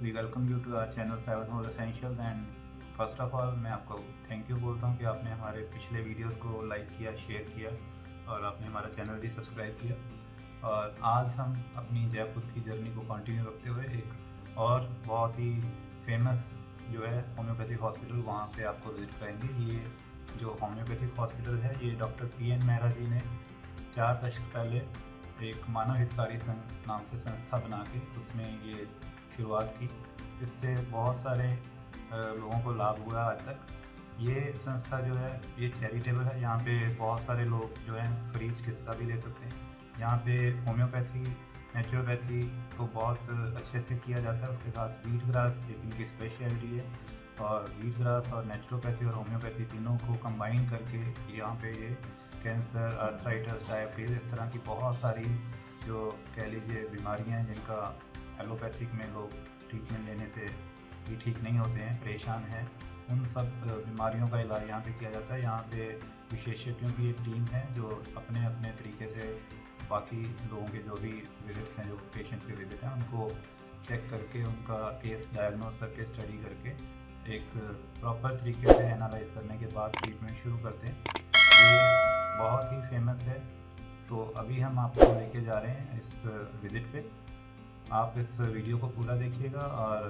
We welcome you to our channel 7 whole essentials. And first of all मैं आपको thank you बोलता हूँ कि आपने हमारे पिछले वीडियोस को लाइक किया, शेयर किया और आपने हमारा चैनल भी सब्सक्राइब किया। और आज हम अपनी जयपुर की जर्नी को कंटिन्यू रखते हुए एक और बहुत ही फेमस जो है होम्योपैथिक हॉस्पिटल, वहाँ पे आपको विजिट करेंगे। ये जो होम्योपैथिक हॉस्पिटल है ये डॉक्टर PN मेहरा जी ने 4 दशक पहले एक मानव हितकारी संघ नाम से संस्था बना के उसमें ये शुरुआत की। इससे बहुत सारे लोगों को लाभ हुआ आज तक। ये संस्था जो है ये चैरिटेबल है। यहाँ पे बहुत सारे लोग जो हैं फ्री चिकित्सा भी ले सकते हैं। यहाँ पे होम्योपैथी, नेचुरोपैथी को बहुत अच्छे से किया जाता है। उसके साथ वीट ग्रास एक इनकी स्पेशलिटी है और वीट ग्रास और नेचुरोपैथी और होम्योपैथी तीनों को कंबाइन करके यहाँ पे ये कैंसर, आर्थराइटिस, डायबिटीज़, इस तरह की बहुत सारी जो कह लीजिए बीमारियाँ हैं जिनका एलोपैथिक में लोग ट्रीटमेंट लेने से भी ठीक नहीं होते हैं, परेशान हैं, उन सब बीमारियों का इलाज यहाँ पे किया जाता है। यहाँ पे विशेषज्ञों की एक टीम है जो अपने अपने तरीके से बाकी लोगों के जो भी विजिट्स हैं, जो पेशेंट्स के विजिट हैं, उनको चेक करके उनका केस डायग्नोस करके स्टडी करके एक प्रॉपर तरीके से एनालाइज करने के बाद ट्रीटमेंट शुरू करते हैं। ये बहुत ही फेमस है। तो अभी हम आपको लेके जा रहे हैं इस विज़िट पे। आप इस वीडियो को पूरा देखिएगा और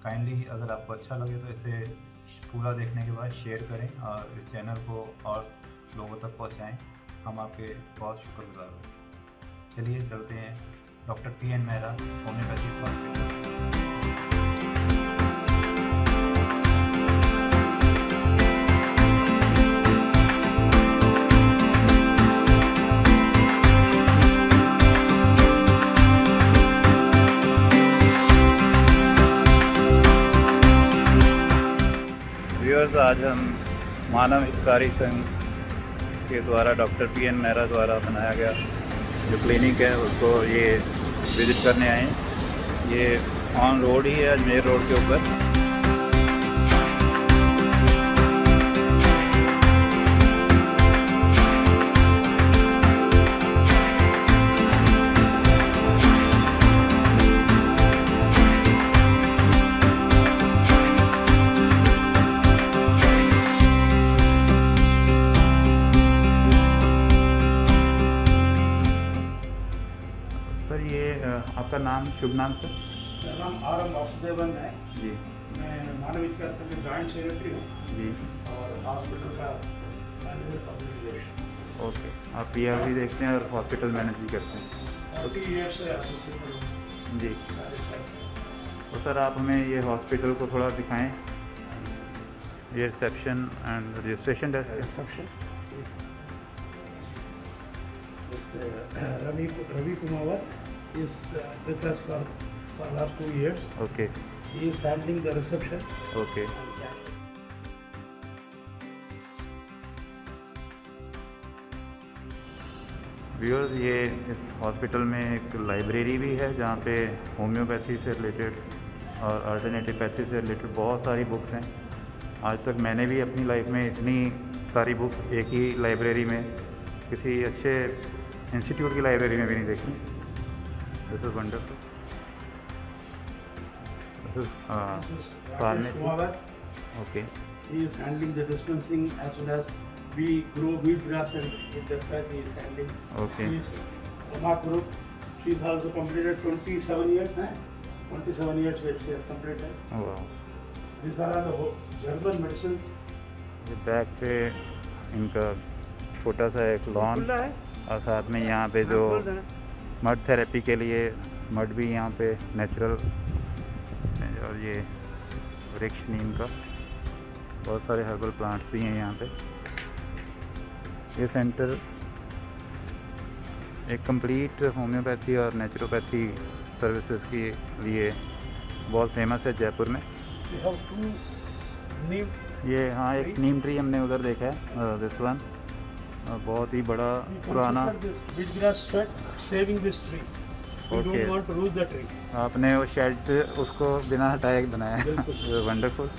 काइंडली अगर आपको अच्छा लगे तो इसे पूरा देखने के बाद शेयर करें और इस चैनल को और लोगों तक पहुंचाएं। हम आपके बहुत शुक्रगुजार होंगे। चलिए चलते हैं doctor PN Mehra homeopathic hospital. आज हम मानव हितकारी संघ के द्वारा डॉक्टर PN मेहरा द्वारा बनाया गया जो क्लिनिक है उसको ये विज़िट करने आए हैं। ये ऑन रोड ही है, अजमेर रोड के ऊपर। सर ये आपका नाम, शुभ नाम सर? मेरा नाम RM वासुदेवन है जी। मैं मानव हितकारी संघ के जॉइंट सेक्रेटरी हूँ जी। और हॉस्पिटल का मैनेजर पब्लिक रिलेशन। ओके, आप PR भी देखते हैं और हॉस्पिटल मैनेज भी करते हैं? 40 ईयर्स से एसोसिएटेड हूँ जी। सारे साइड से। तो सर आप हमें ये हॉस्पिटल को थोड़ा दिखाएं। ये रिसेप्शन एंड रजिस्ट्रेशन डेस्क है। Reception Ravi Kumar is with us for last 2 years. Okay He is handling the reception. Okay. Viewers, ये इस हॉस्पिटल में एक लाइब्रेरी भी है जहाँ पे होम्योपैथी से रिलेटेड और अल्टरनेटिवपैथी से रिलेटेड बहुत सारी बुक्स हैं। आज तक मैंने भी अपनी लाइफ में इतनी सारी बुक्स एक ही लाइब्रेरी में, किसी अच्छे इंस्टीट्यूट की लाइब्रेरी में भी नहीं देखी। This is wonderful. This is pharmacy. Kumar. Okay He is handling the dispensing as well as we grow wheat grass and with that fact he is handling. Okay She is Rama Guru. She is also completed 27 years. 27 years where she has completed. वाह। These are all the German medicines. ये back पे इनका छोटा सा एक lawn खुला है। और साथ में यहाँ पे जो मड थेरेपी के लिए मड भी यहाँ पे नेचुरल, और ये वृक्ष नीम का, बहुत सारे हर्बल प्लांट्स भी हैं यहाँ पे। ये सेंटर एक कंप्लीट होम्योपैथी और नेचुरोपैथी सर्विसेज के लिए बहुत फेमस है जयपुर में। We have 2 neem. ये हाँ, एक नीम ट्री हमने उधर देखा है, दिस वन, बहुत ही बड़ा We पुराना। consider this wheat grass shed saving this tree. We Okay. don't want to lose the tree. आपने वो शेड उसको बिना हटाए बनाया है। बिल्कुल। वंडरफुल।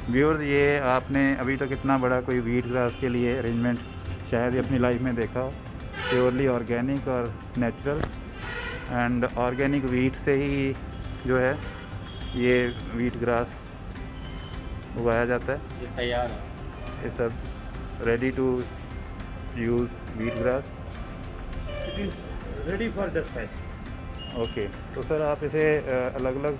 व्यूअर्स, ये आपने अभी तक इतना बड़ा कोई वीट ग्रास के लिए अरेंजमेंट शायद ही अपनी लाइफ में देखा हो। प्योरली ऑर्गेनिक और नेचुरल, एंड ऑर्गेनिक वीट से ही जो है ये वीट ग्रास उगाया जाता है, ये तैयार है। ये सब ready to use wheat grass. It is ready for dispatch. Okay, तो सर आप इसे अलग अलग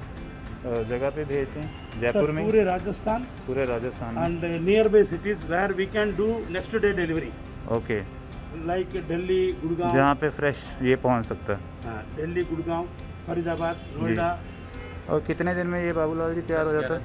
जगह पे भेजते हैं, जयपुर में? पूरे राजस्थान पूरे राजस्थान में। and nearby cities where we can do next day delivery, okay, like Delhi, Gurgaon, जहाँ पे फ्रेश ये पहुँच सकता है। Delhi, Gurgaon, Faridabad, Noida. और कितने दिन में ये बाबूलाल जी तैयार हो जाता है?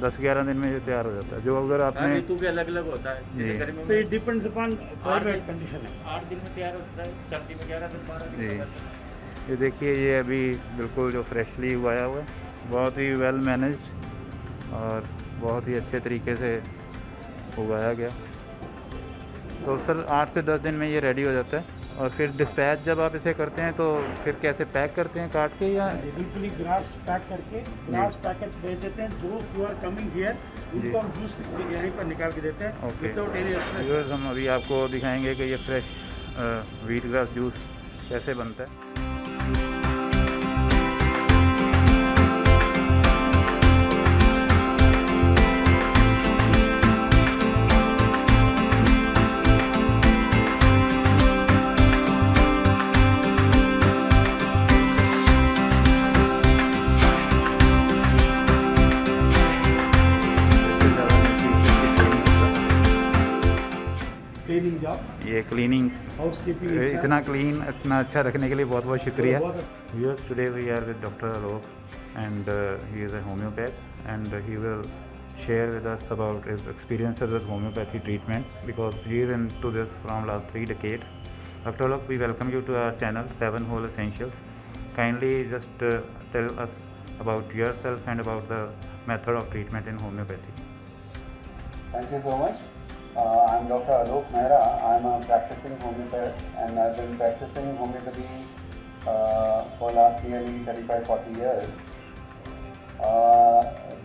10-11 दिन में ये तैयार हो जाता है। जो अगर आपने ऋतु के अलग अलग होता है, जी। जैसे गर्मी So में it depends upon climate condition है। 8 दिन में तैयार होता है, सर्दी में 11 दिन 12 दिन जी। में होता है। ये देखिए, ये अभी बिल्कुल जो फ्रेशली उगाया हुआ है, बहुत ही वेल मैनेज्ड और बहुत ही अच्छे तरीके से उगाया गया। तो सर 8 से 10 दिन में ये रेडी हो जाता है। और फिर डिस्पैच जब आप इसे करते हैं तो फिर कैसे पैक करते हैं, काट के या? बिल्कुल ही ग्रास पैक करके ग्रास पैकेट भेज देते हैं। जो यू आर कमिंग हियर उनको हम जूस यहीं पर निकाल के देते हैं okay. Without any extra. Viewers, हम अभी आपको दिखाएंगे कि ये फ्रेश वीट ग्रास जूस कैसे बनता है। क्लीनिंग जॉब, ये क्लीनिंग, हाउसकीपिंग, इतना क्लीन, इतना अच्छा रखने के लिए बहुत बहुत शुक्रिया। Viewers, today we are with Dr. Alok and he is a homeopath and he will share with us about his experiences with homeopathy treatment because he is into this from last 3 decades. Dr. Alok, we welcome you to our channel 7 Whole Essentials. Kindly just tell us about yourself and about the method of treatment in homeopathy. Thank you so much. I'm Dr. Alok Mehra. I'm a practicing homeopath and I've been practicing homeopathy for last nearly 35-40 years.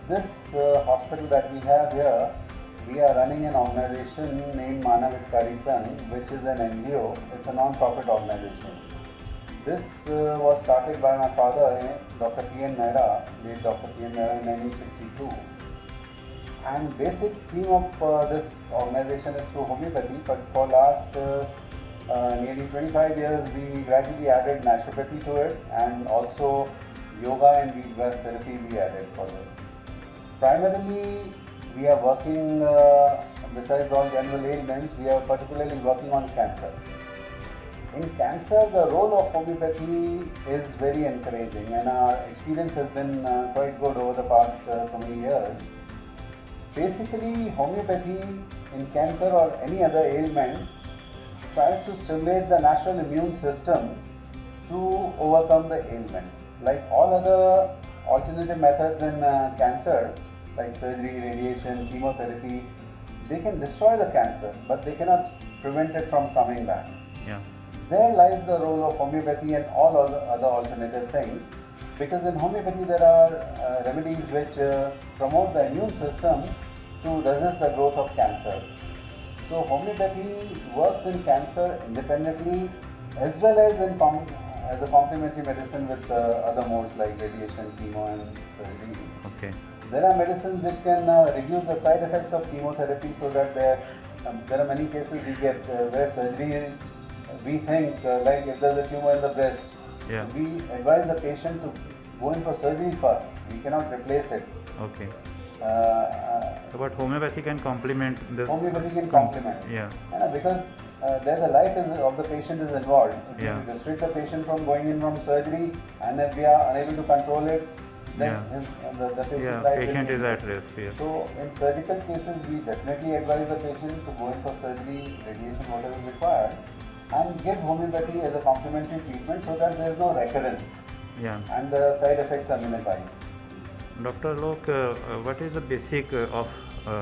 This hospital that we have here, we are running an organization named Manav Hitkari Sangh, which is an NGO. It's a non-profit organization. This was started by my father, Dr. P.N. Mehra, late Dr. P.N. Mehra in 1962. And basic theme of this organization is through homeopathy, but for last nearly 25 years we gradually added naturopathy to it, and also yoga and wheat grass therapy we added for this. Primarily we are working, besides all general ailments, we are particularly working on cancer. In cancer, the role of homeopathy is very encouraging, and our experience has been quite good over the past so many years. Basically, homeopathy in cancer or any other ailment tries to stimulate the natural immune system to overcome the ailment. Like all other alternative methods in cancer, like surgery, radiation, chemotherapy, they can destroy the cancer, but they cannot prevent it from coming back. Yeah. There lies the role of homeopathy and all other alternative things, because in homeopathy there are remedies which promote the immune system to resist the growth of cancer. So homeopathy works in cancer independently as well as as a complementary medicine with other modes like radiation, chemo and surgery. Okay. There are medicines which can reduce the side effects of chemotherapy, so that there are many cases we get where surgery, we think like if there's a tumor in the breast, Yeah. we advise the patient to go in for surgery first. We cannot replace it. Okay. Uh, But homeopathy can complement this. Homeopathy can complement. Yeah. Because there the life of the patient is involved. If Yeah. we restrict the patient from going in from surgery, and if we are unable to control it, then the patient's Yeah, life patient will is be at risk. Yes. So in surgical cases, we definitely advise the patient to go in for surgery, radiation, whatever is required, and give homeopathy as a complementary treatment so that there is no recurrence Yeah. and the side effects are minimized. Dr. Alok, what is the basic of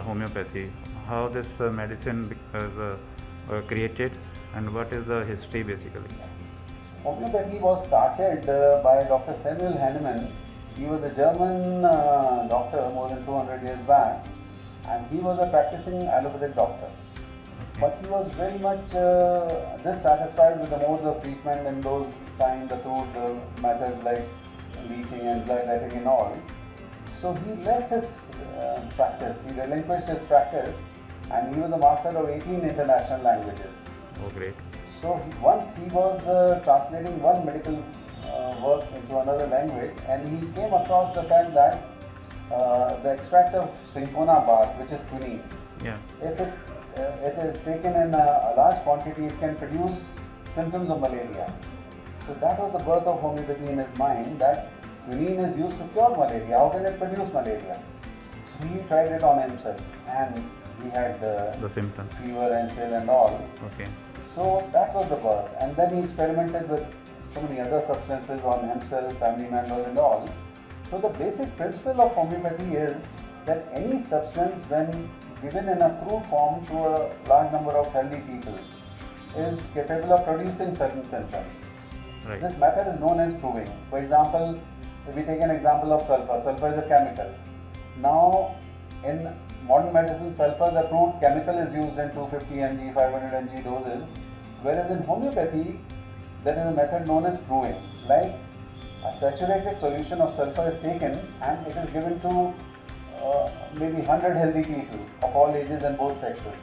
homeopathy? How this medicine was created, and what is the history basically? Homeopathy was started by Dr. Samuel Hahnemann. He was a German doctor more than 200 years back, and he was a practicing allopathic doctor. But he was very much dissatisfied with the modes of treatment in those times, the crude methods like bleaching and bloodletting and all. So he left his practice, he relinquished his practice, and he was a master of 18 international languages. Oh, great. So once he was translating one medical work into another language, and he came across the fact that the extract of cinchona bark, which is quinine, Yeah. if it is taken in a large quantity, it can produce symptoms of malaria. So that was the birth of homeopathy in his mind, that quinine is used to cure malaria. How can it produce malaria? So he tried it on himself, and he had The symptoms. fever and chill and all. Okay. So that was the birth, and then he experimented with so many other substances on himself, family members and all. So the basic principle of homeopathy is that any substance, when given in a crude form to a large number of healthy people, is capable of producing certain symptoms. Right. This method is known as proving. For example, if we take an example of sulfur, sulfur is a chemical. Now, in modern medicine, sulfur, the crude chemical, is used in 250 mg, 500 mg doses, whereas in homeopathy, there is a method known as proving. Like a saturated solution of sulfur is taken and it is given to maybe 100 healthy people of all ages and both sexes.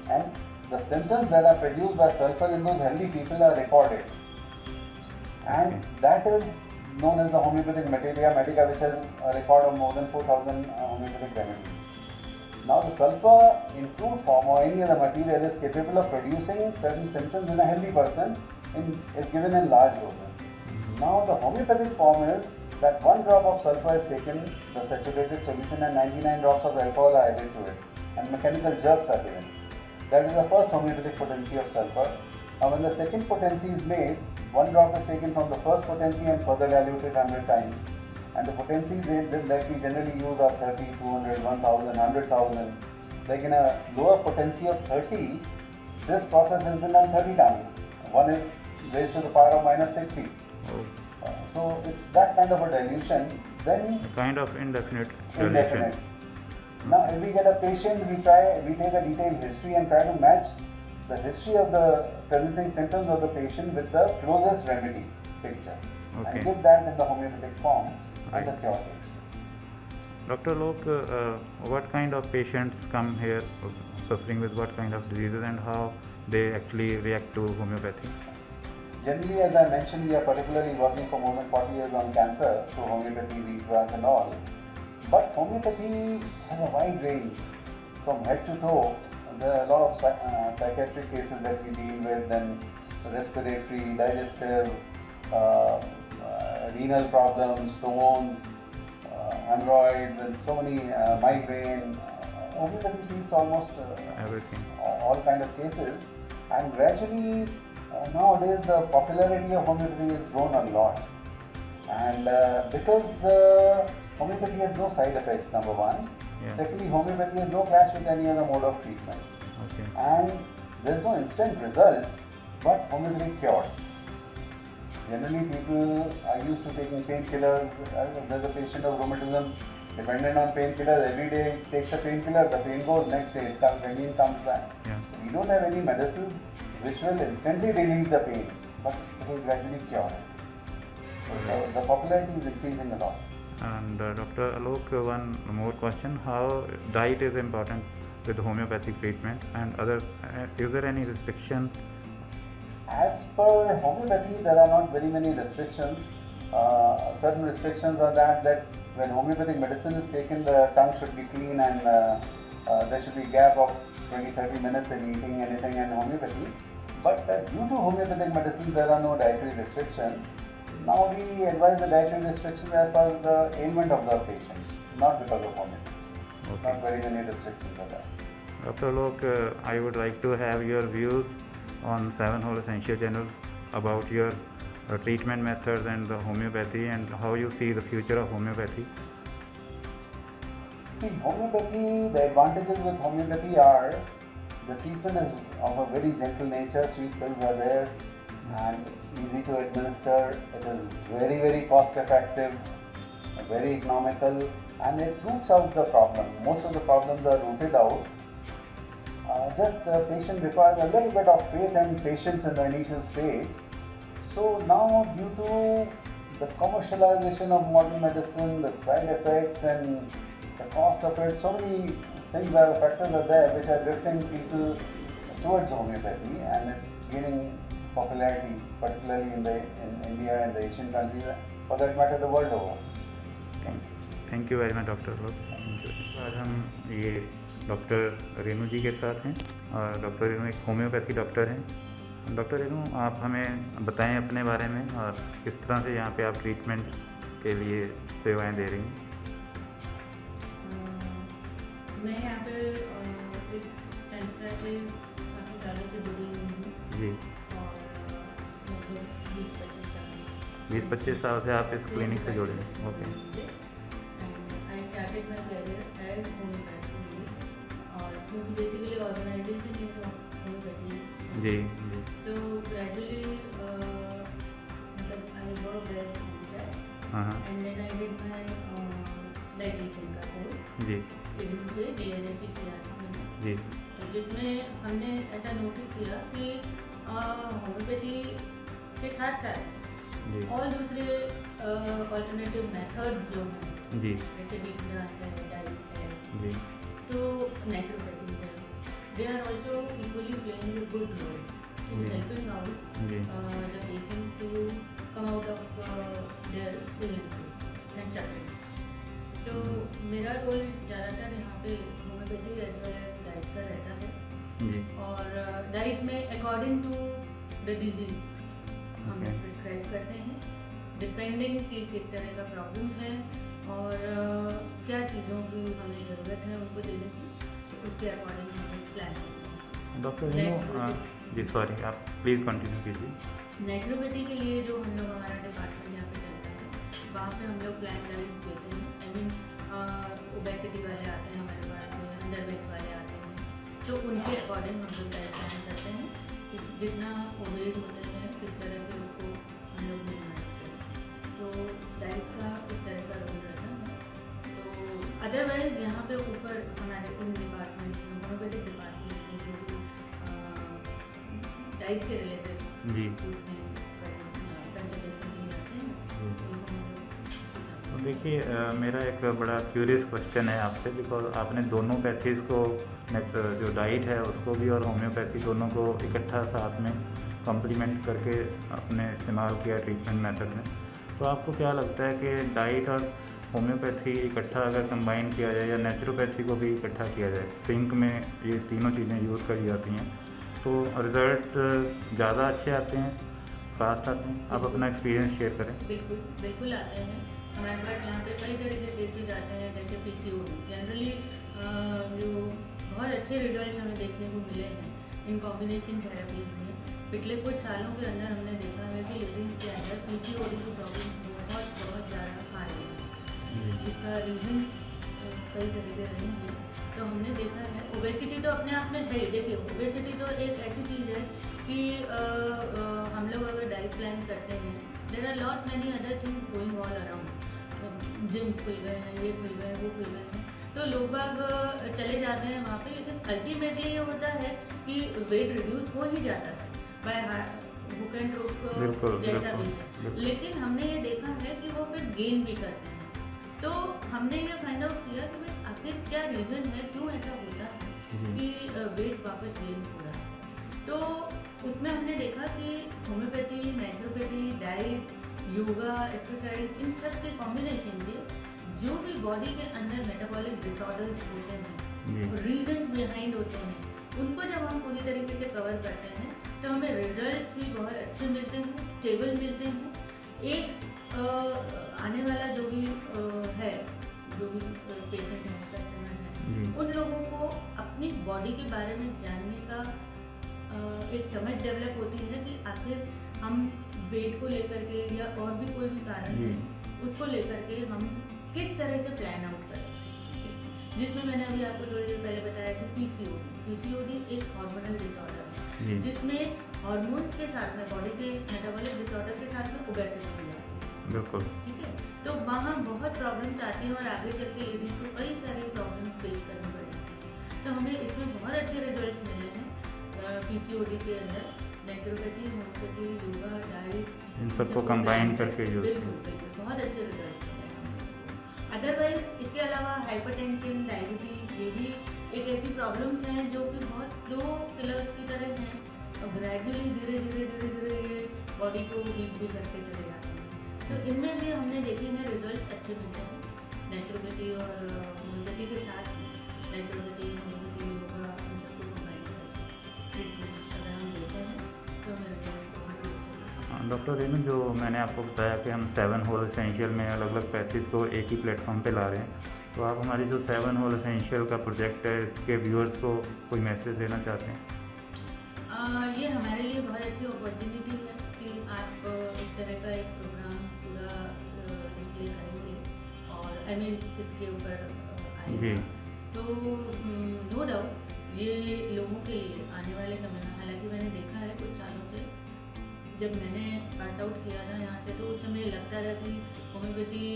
And the symptoms that are produced by sulfur in those healthy people are recorded. And that is known as the homeopathic materia medica, which has a record of more than 4,000 homeopathic remedies. Now the sulfur in crude form or any other material is capable of producing certain symptoms in a healthy person is given in large doses. Now the homeopathic form is that 1 drop of sulfur is taken, the saturated solution, and 99 drops of alcohol are added to it, and mechanical jerks are given. That is the first homeopathic potency of sulfur. Now when the second potency is made, 1 drop is taken from the first potency and further diluted 100 times. And the potencies that we generally use are 30, 200, 1000, 100,000. Like in a lower potency of 30, this process has been done 30 times. 1 is raised to the power of minus 60. Oh, So it's that kind of a dilution. Then a kind of indefinite indefinite. solution. Now if we get a patient, we take a detailed history and try to match the history of the presenting symptoms of the patient with the closest remedy picture. Okay. And give that in the homeopathic form and the Right. cure takes place. Dr. Lok, what kind of patients come here suffering with what kind of diseases and how they actually react to homeopathy? Generally, as I mentioned, we are particularly working for more than 40 years on cancer, so homeopathy, wheatgrass and all. But homeopathy has a wide range, from head to toe. There are a lot of psychiatric cases that we deal with, then respiratory, digestive, renal problems, stones, hemorrhoids, and so many migraine. Homeopathy treats almost Everything. all kind of cases, and gradually nowadays the popularity of homeopathy has grown a lot, and because homeopathy has no side effects, number one. Yeah. Secondly, homeopathy has no clash with any other mode of treatment, Okay. and there is no instant result, but homeopathy cures. Generally, people are used to taking painkillers. There's a patient of rheumatism dependent on painkillers. Every day takes a painkiller, the pain goes, next day it comes, again comes back. Yeah. We don't have any medicines which will instantly relieve the pain, but it will gradually cure it. So the popularity is increasing a lot. And Dr. Alok, one more question: how diet is important with homeopathic treatment, and is there any restriction? As per homeopathy, there are not very many restrictions. Certain restrictions are that when homeopathic medicine is taken, the tongue should be clean and there should be gap of 20-30 minutes in eating anything in homeopathy. But due to homeopathic medicine, there are no dietary restrictions. Now we advise the dietary restrictions as per the ailment of the patient, not because of homeopathy. Okay. Not very many restrictions are there. Dr. Alok, I would like to have your views on 7 Whole Essential Channel about your treatment methods and the homeopathy, and how you see the future of homeopathy. See, homeopathy, the advantages with homeopathy are the treatment is of a very gentle nature, sweet pills are there, and it's easy to administer, it is very, very cost effective, very economical, and it roots out the problem. Most of the problems are rooted out. Just the patient requires a little bit of faith and patience in the initial stage. So now, due to the commercialization of modern medicine, the side effects and the cost of it, so many things are factors are there which are drifting people towards homeopathy, and it's gaining popularity, particularly in India and the Asian countries, for that matter the world over. Thank you very much doctor लोग। आज हम ये doctor Renu जी के साथ हैं और doctor Renu एक homeopathy doctor हैं। डॉक्टर रेणु, आप हमें बताएं अपने बारे में और किस तरह से यहाँ पे आप ट्रीटमेंट के लिए सेवाएं दे रही हैं। मैं यहाँ पे एक सेंटर से काफ़ी सालों से जुड़ी हुई हूँ जी। और लगभग 20-25 साल 20-25 साल से आप इस क्लिनिक से जुड़े हैं। Okay. I started my career as homeopathy, और क्योंकि बेसिकली ऑर्गेनाइजेशन इज होम्योपैथी, जी। तो ग्रेजुअली मतलब आई वर्क देयर हाँ and then I did my dietician का कोर्स जी से DNAT किया था मैंने। जी तो जिसमें हमने ऐसा नोटिस किया कि होम्योपैथी के साथ साथ जी और दूसरे अल्टरनेटिव मेथड जो हैं, जी जैसे वीट ग्रास है, डाइट है, जी तो नेचुरोपैथी है, they are also equally playing a good role in जी। हेल्पिंग आउट जी the patient to come out of their illnesses and suffering। तो मेरा रोल ज़्यादातर यहाँ पे homeopathy as well as diet का रहता है, जी और डाइट में अकॉर्डिंग टू द डिजीज हम Okay. प्रिस्क्राइब करते हैं, डिपेंडिंग कि किस तरह का प्रॉब्लम है और क्या चीज़ों की हमें ज़रूरत है उनको देने की, तो उसके अकॉर्डिंग हम प्लान करते हैं। डॉक्टर रेणु जी सॉरी, आप प्लीज़ कंटिन्यू कीजिए। नेचुरोपैथी के लिए जो हम लोग हमारा डिपार्टमेंट यहाँ पे चलता है, वहाँ पे हम लोग प्लान डाइट देते हैं। आई मीन ओबेसिटी वाले आते हैं हमारे पास में, अंडरवेट वाले आते हैं, तो उनके अकॉर्डिंग हम लोग डाइट प्लान करते हैं कि जितना ओबेज होते हैं किस तरह से उनको हम लोग मिनिमाइज करें। तो डाइट का इस तरह का रोल रहता है। तो अदरवाइज यहाँ पे ऊपर हमारे इन डिपार्टमेंट होम्योपैथिक डिपार्टमेंट में जो भी डाइट से रिलेटेड जी कंसल्टेशन लिए जाते हैं, उनको हम लोग तो देखिए, मेरा एक बड़ा क्यूरियस क्वेश्चन है आपसे, बिकॉज आपने दोनों पैथीज़ को जो डाइट है उसको भी और होम्योपैथी दोनों को इकट्ठा साथ में कम्प्लीमेंट करके आपने इस्तेमाल किया ट्रीटमेंट मेथड में। तो आपको क्या लगता है कि डाइट और होम्योपैथी इकट्ठा अगर कंबाइन किया जाए या नेचुरोपैथी को भी इकट्ठा किया जाए, सिंक में ये तीनों चीज़ें यूज़ करी जाती हैं, तो रिज़ल्ट ज़्यादा अच्छे आते हैं, फास्ट आते हैं? आप अपना एक्सपीरियंस शेयर करें। बिल्कुल बिल्कुल आते हैं। हमारे पास यहाँ पे कई तरह के केसेज आते हैं, जैसे PCOD। जनरली जो बहुत अच्छे रिजल्ट हमें देखने को मिले हैं इन कॉम्बिनेशन थेरेपीज में। पिछले कुछ सालों के अंदर हमने देखा है कि लेडीज़ के अंदर PCOD की प्रॉब्लम बहुत ज़्यादा आ रही है, जिसका रीज़न कई तरह के रहे हैं। तो हमने देखा है ओबेसिटी तो अपने आप में है ही। देखिए, ओबेसिटी तो एक ऐसी चीज़ है कि हम लोग अगर डाइट प्लान करते हैं, there are lot many other things going all around. Gym खुल गए हैं, ये खुल गए हैं, वो खुल गए हैं, तो लोग बाग चले जाते हैं वहाँ पे, लेकिन अल्टीमेटली ये होता है कि वेट रिड्यूस हो ही जाता है बाय हुक एंड बिल्कुल, क्रोक जैसा भी बिल्कुल, है। लेकिन हमने ये देखा है कि वो फिर गेन भी करते हैं। तो हमने ये फाइंड आउट किया कि भाई आखिर क्या रीज़न है, क्यों ऐसा होता है कि वेट वापस गेन हो रहा है। तो उसमें हमने देखा कि homeopathy, naturopathy, diet, yoga, exercise, इन सब के कॉम्बिनेशन से जो भी बॉडी के अंदर मेटाबॉलिक डिसऑर्डर्स होते हैं, रीजन बिहाइंड होते हैं, उनको जब हम पूरी तरीके से कवर करते हैं तो हमें रिजल्ट भी बहुत अच्छे मिलते हैं, स्टेबल मिलते हैं। एक आने वाला जो भी है, जो भी पेशेंट है, कस्टमर है, उन लोगों को अपनी बॉडी के बारे में जानने का एक समझ डेवलप होती है कि आखिर हम वेट को लेकर के या और भी कोई भी कारण है उसको लेकर के हम किस तरह से प्लान आउट करें। जिसमें मैंने अभी आपको थोड़ी देर पहले बताया कि PCOD एक हार्मोनल डिसऑर्डर है, जिसमें हार्मोन्स के साथ में बॉडी के मेटाबॉलिक डिसऑर्डर के साथ में ओबेसिटी हो जाती है। बिल्कुल, ठीक है। तो वहाँ बहुत प्रॉब्लम्स आती हैं और आगे चल के लेडीज को कई सारे प्रॉब्लम्स फेस करनी पड़ती हैं। तो हमें इसमें बहुत अच्छे रिजल्ट मिले हैं PCOD के अंदर। नेचुरोपैथी, होम्योपैथी, योगा, डाइट इन सबको कंबाइन करके यूज़ बिल्कुल बिल्कुल बहुत अच्छे रिजल्ट हैं। अदरवाइज इसके अलावा हाइपरटेंशन, डायबिटीज, ये भी एक ऐसी प्रॉब्लम्स हैं जो कि बहुत स्लो किलर की तरह हैं और ग्रेजुअली धीरे धीरे धीरे धीरे ये बॉडी को वीक भी करते चले जाते हैं। तो इनमें भी हमने देखे हैं रिजल्ट अच्छे मिलते हैं नेचुरोपैथी और होम्योपैथी के साथ। नेचुरोपैथी, होम्योपैथी, योगा इन सबको कंबाइन करके ट्रीटमेंट अगर हम देते हैं तो मेरे रिजल्ट बहुत ही अच्छे। डॉक्टर रेनू, जो मैंने आपको बताया कि हम 7 होल एसेंशियल में अलग अलग पैथीज को एक ही प्लेटफॉर्म पे ला रहे हैं, तो आप हमारी जो 7 होल एसेंशियल का प्रोजेक्ट है इसके व्यूअर्स को कोई मैसेज देना चाहते हैं? ये हमारे लिए बहुत अच्छी अपॉर्चुनिटी है कि आप इस तरह का एक प्रोग्राम पूरा डिस्प्ले करेंगे और आई मीन इसके ऊपर जी। आएगा। तो नो डाउट ये लोगों के लिए आने वाले समय में, हालांकि मैंने देखा है कुछ सालों से जब मैंने पास आउट किया था यहाँ से, तो उस समय लगता था कि होम्योपैथी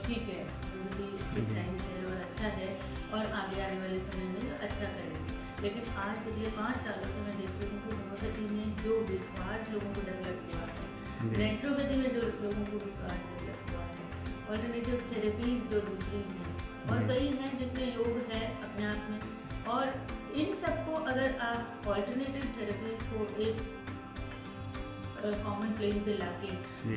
ठीक है, होम्योपैथी एक साइंस है और अच्छा है और आगे आने वाले समय में अच्छा करेंगे। लेकिन आज पिछले 5 सालों से मैं देख रही हूँ कि होम्योपैथी में जो विश्वास लोगों को डेवलप हुआ है, नेचुरोपैथी में जो लोगों को विश्वास डेवलप हुआ है, ऑल्टरनेटिव थेरेपी जो दूसरी हैं और कई हैं जिसमें योग है अपने आप में, और इन सबको अगर आप ऑल्टरनेटिव थेरेपी को एक कॉमन प्लेन पे लाके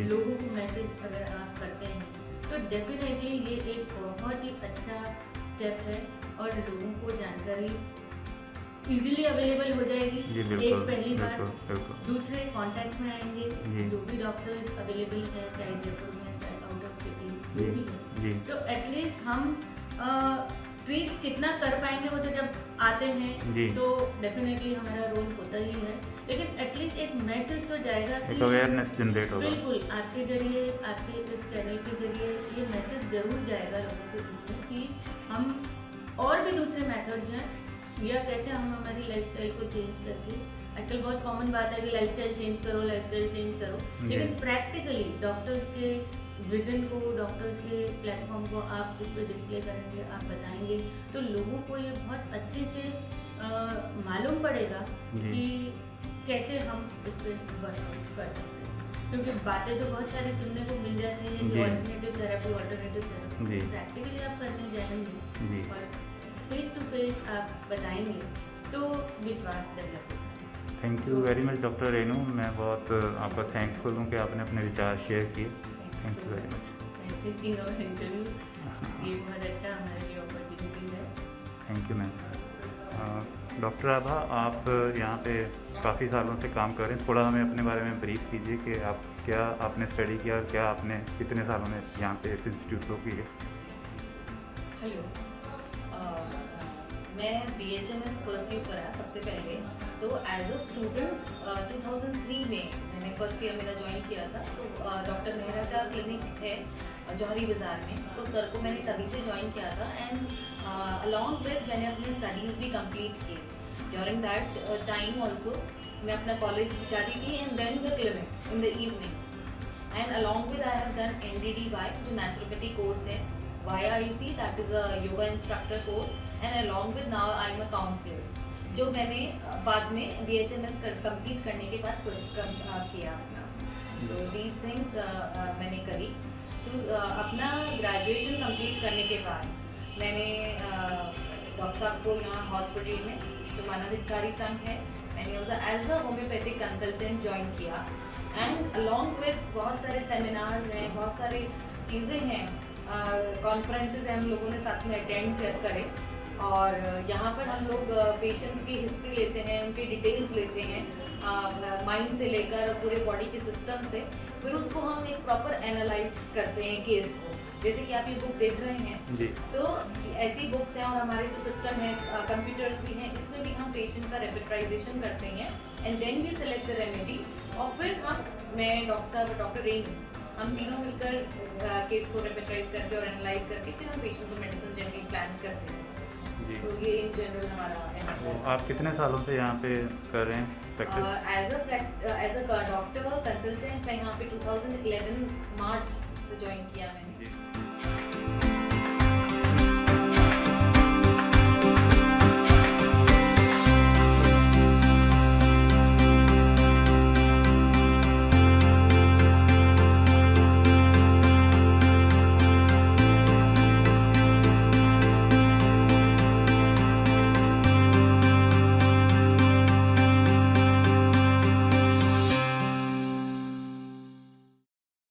लोगों को मैसेज अगर आप करते हैं तो डेफिनेटली ये एक बहुत ही अच्छा स्टेप है और लोगों को जानकारी इजीली अवेलेबल हो जाएगी। जी बिल्कुल, एक पहली बात, बिल्कुल, बिल्कुल। दूसरे कांटेक्ट में आएंगे जी। जो भी डॉक्टर अवेलेबल है, चाहे जयपुर में चाहे आउट ऑफ सिटी जो जी, भी है, जी। तो एटलीस्ट हम ट्रीट कितना कर पाएंगे वो तो जब आते हैं जी। तो डेफिनेटली हमारा रोल होता ही है, लेकिन एटलीस्ट एक मैसेज तो जाएगा एक कि अवेयरनेस जनरेट होगा। बिल्कुल आपके जरिए, आपके इस चैनल के जरिए ये मैसेज जरूर जाएगा लोगों के बीच में कि हम और भी दूसरे मेथड्स हैं या कैसे हम हमारी लाइफस्टाइल को चेंज करके, आजकल बहुत कॉमन बात है कि लाइफस्टाइल चेंज करो, लाइफस्टाइल चेंज करो, लेकिन प्रैक्टिकली डॉक्टर्स के विजन को, डॉक्टर्स के प्लेटफॉर्म को आप इस पर डिस्प्ले करेंगे, आप बताएंगे तो लोगों को ये बहुत अच्छे से मालूम पड़ेगा कि कैसे हम इस पर वर्कआउट कर सकते हैं, क्योंकि बातें तो बहुत सारी सुनने को मिल जाती हैं कि ऑल्टरनेटिव थेरेपी, प्रैक्टिकली आप करने जाएंगे और फेस टू फेस आप बताएंगे तो विश्वास डेवलप होगा। Thank you very much doctor Renu, मैं बहुत आपका थैंकफुल हूँ कि आपने अपने विचार शेयर किए। Thank you very much. Interview ये बहुत अच्छा हमारे लिए अपॉर्चुनिटी है। Thank you ma'am. डॉक्टर आभा, आप यहाँ पे काफ़ी सालों से काम कर रहे हैं, थोड़ा हमें अपने बारे में ब्रीफ कीजिए कि आप क्या आपने स्टडी किया और क्या आपने कितने सालों में यहाँ पे इस इंस्टीट्यूट को की है? हेलो, मैं BHMS परस्यू करा सबसे पहले, तो एज अ स्टूडेंट 2003 में मैंने फर्स्ट ईयर मेरा ज्वाइन किया था। तो डॉक्टर मेहरा का क्लिनिक है जौहरी बाज़ार में, तो सर को मैंने तभी से ज्वाइन किया था एंड अलॉन्ग विद मैंने अपनी स्टडीज़ भी कंप्लीट की। ड्यूरिंग दैट टाइम ऑल्सो मैं अपना कॉलेज जाती थी and then the clinic in the evenings and along with I have done NDDY जो नेचुरोपैथी कोर्स है, YIC that is a yoga instructor course, and along with now I am a counsellor जो मैंने बाद में BHMS complete करने के बाद किया अपना। तो दीज थिंग्स मैंने करी। तो अपना ग्रेजुएशन कंप्लीट करने के बाद मैंने डॉक्टर साहब को यहाँ हॉस्पिटल में जो मानव हितकारी संघ है, मैंने उसे as a homeopathic consultant join किया एंड अलॉन्ग विद बहुत सारे सेमिनार्स हैं, बहुत सारी चीज़ें हैं, कॉन्फ्रेंसेज हैं, हम लोगों ने साथ में अटेंड करे और यहाँ पर हम लोग पेशेंट्स की हिस्ट्री लेते हैं, उनकी डिटेल्स लेते हैं, माइंड से लेकर पूरे बॉडी के सिस्टम से, फिर उसको हम एक प्रॉपर एनालाइज करते हैं केस को। जैसे कि आप ये बुक देख रहे हैं जी। तो ऐसी बुक्स हैं और हमारे जो सिस्टम है कंप्यूटर्स भी हैं, इसमें भी हम पेशेंट का रेपिट्राइजेशन करते हैं and then we select the remedy और फिर मैं डॉक्टर साहब डॉक्टर रेनू हम तीनों मिलकर केस को रेपिट्राइज करके और एनालाइज करके फिर हम पेशेंट को मेडिसिन जनरली प्लान करते हैं। जी। तो ये इन जनरल हमारा है। तो आप कितने सालों से यहाँ पे कर रहे हैं practice? As a doctor consultant मैं यहाँ पे 2011 मार्च से ज्वाइन किया मैंने। जी।